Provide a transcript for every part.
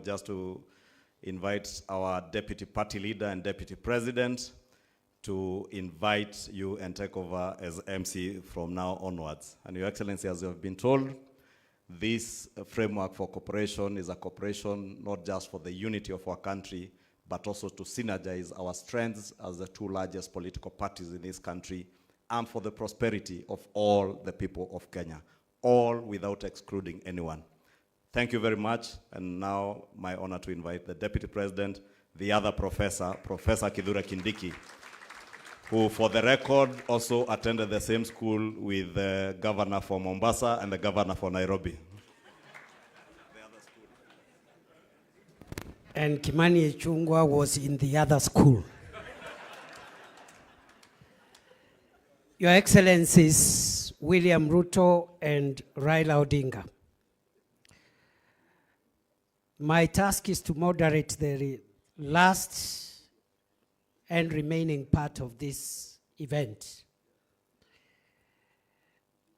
just to invite our deputy party leader and deputy president to invite you and take over as MC from now onwards. And Your Excellency, as you have been told, this framework for cooperation is a cooperation not just for the unity of our country, but also to synergize our strengths as the two largest political parties in this country and for the prosperity of all the people of Kenya, all without excluding anyone. Thank you very much, and now my honor to invite the Deputy President, the other professor, Professor Kindiki, who for the record also attended the same school with the governor for Mombasa and the governor for Nairobi. And Kimani Ichung'wah was in the other school. Your Excellencies, William Ruto and Raila Odinga. My task is to moderate the last and remaining part of this event.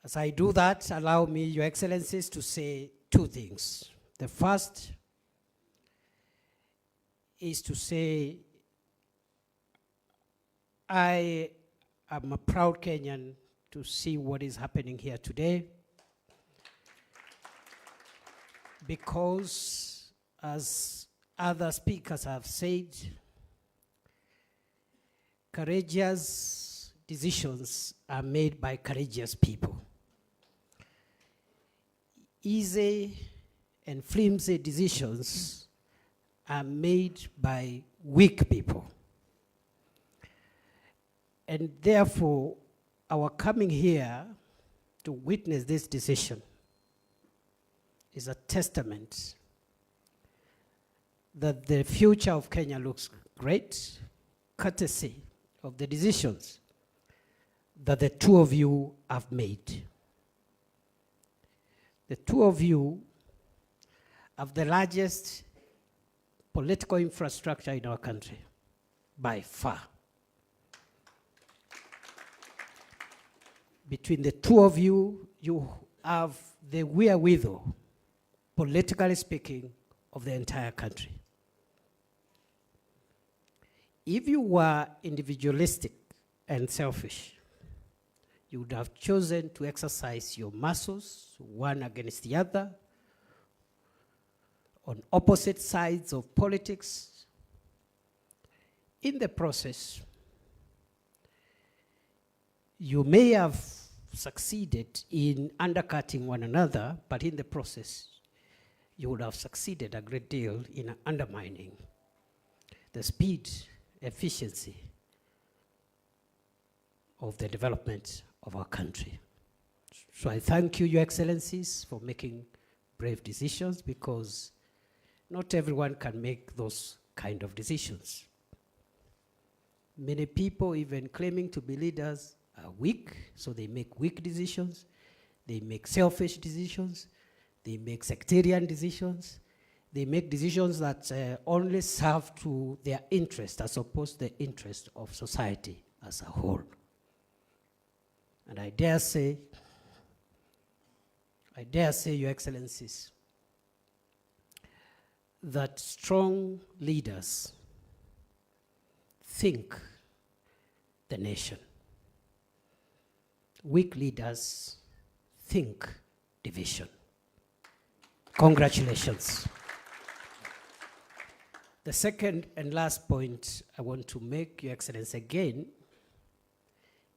As I do that, allow me, Your Excellencies, to say two things. The first is to say I am a proud Kenyan to see what is happening here today, because as other speakers have said, courageous decisions are made by courageous people. Easy and flimsy decisions are made by weak people. And therefore, our coming here to witness this decision is a testament that the future of Kenya looks great, courtesy of the decisions that the two of you have made. The two of you have the largest political infrastructure in our country, by far. Between the two of you, you have the wherewithal, politically speaking, of the entire country. If you were individualistic and selfish, you would have chosen to exercise your muscles, one against the other, on opposite sides of politics. In the process, you may have succeeded in undercutting one another, but in the process, you would have succeeded a great deal in undermining the speed, efficiency of the development of our country. So I thank you, Your Excellencies, for making brave decisions, because not everyone can make those kind of decisions. Many people, even claiming to be leaders, are weak, so they make weak decisions, they make selfish decisions, they make sectarian decisions, they make decisions that only serve to their interest as opposed to the interest of society as a whole. And I dare say, Your Excellencies, that strong leaders think the nation. Weak leaders think division. Congratulations. The second and last point I want to make, Your Excellency, again,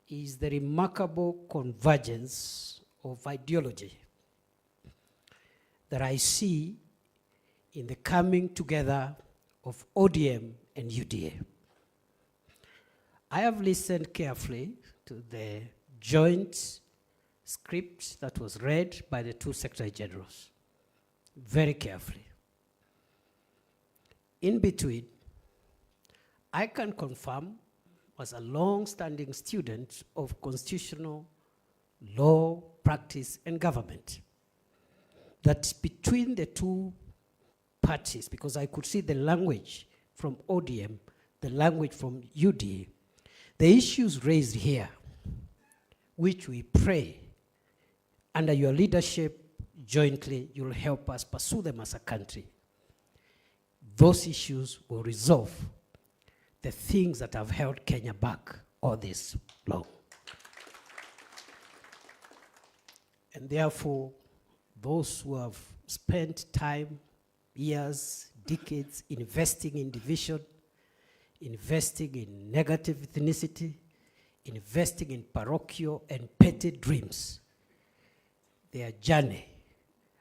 is the remarkable convergence of ideology that I see in the coming together of ODM and UDA. I have listened carefully to the joint script that was read by the two Secretary Generals, very carefully. In between, I can confirm, as a long-standing student of constitutional law, practice, and government, that between the two parties, because I could see the language from ODM, the language from UDA, the issues raised here, which we pray under your leadership jointly, you'll help us pursue them as a country. those issues will resolve the things that have held Kenya back all this long. And therefore, those who have spent time, years, decades investing in division, investing in negative ethnicity, investing in parochial and petty dreams, their journey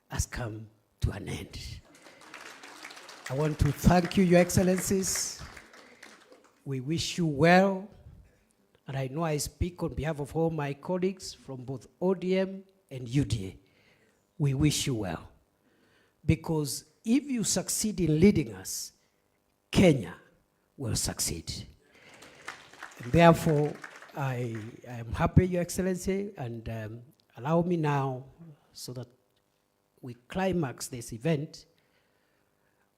has come to an end. I want to thank you, Your Excellencies. We wish you well, and I know I speak on behalf of all my colleagues from both ODM and UDA. We wish you well, because if you succeed in leading us, Kenya will succeed. And therefore, I am happy, Your Excellency, and allow me now, so that we climax this event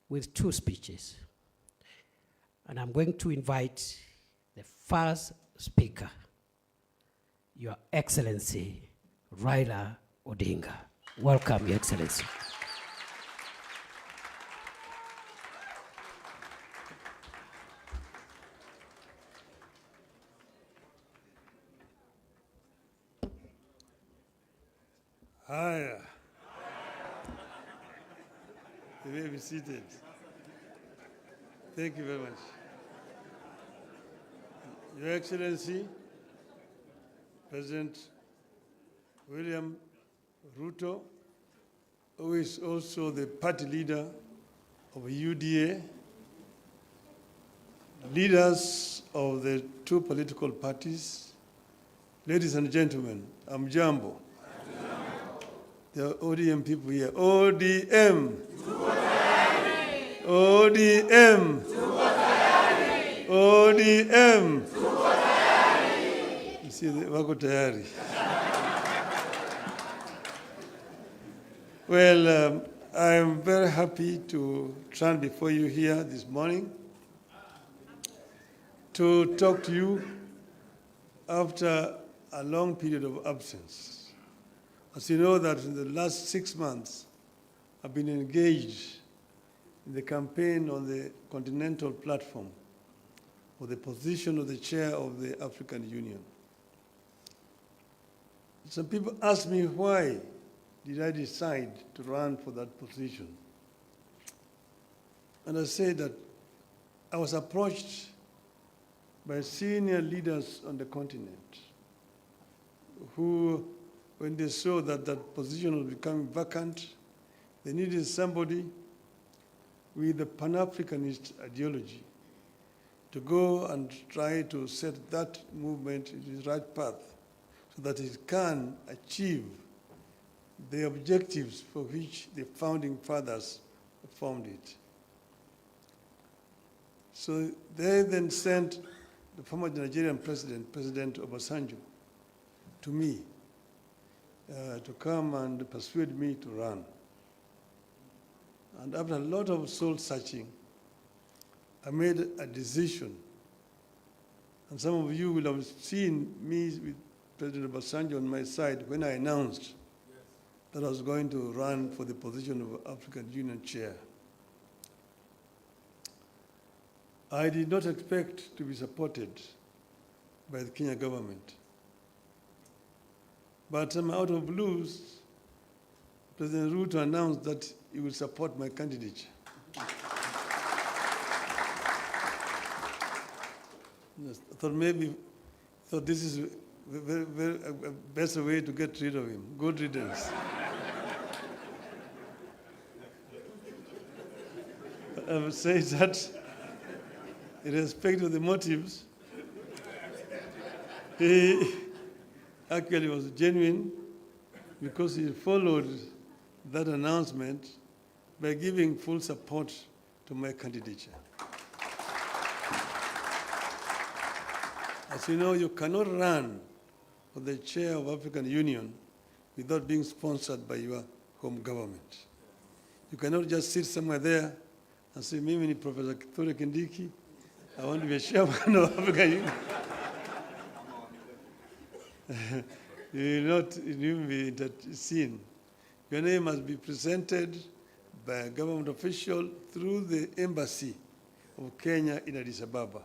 with 2 speeches. And I'm going to invite the first speaker, Your Excellency, Raila Odinga. Welcome, Your Excellency. Hi. You may be seated. Thank you very much. Your Excellency, President William Ruto, who is also the party leader of UDA, leaders of the 2 political parties, ladies and gentlemen, I'm Jambo. The ODM people here. ODM. ODM. ODM. You see, wako tayari. Well, I'm very happy to stand before you here this morning to talk to you after a long period of absence. As you know, that in the last 6 months, I've been engaged in the campaign on the continental platform for the position of the chair of the African Union. Some people ask me, why did I decide to run for that position? And I say that I was approached by senior leaders on the continent who, when they saw that that position was becoming vacant, they needed somebody with a Pan-Africanist ideology to go and try to set that movement in the right path so that it can achieve the objectives for which the founding fathers formed it. So they then sent the former Nigerian president, President Obasanjo, to me to come and persuade me to run. And after a lot of soul searching, I made a decision. And some of you will have seen me with President Obasanjo on my side when I announced that I was going to run for the position of African Union chair. I did not expect to be supported by the Kenya government. But out of blues, President Ruto announced that he will support my candidature. I thought this is a better way to get rid of him. Good riddance. I would say that, irrespective of the motives, he actually was genuine because he followed that announcement by giving full support to my candidature. As you know, you cannot run for the chair of African Union without being sponsored by your home government. You cannot just sit somewhere there and say, Mimi ni Professor Kindiki, I want to be a chairman of African Union. You will not even be seen. Your name must be presented by a government official through the embassy of Kenya in Addis Ababa.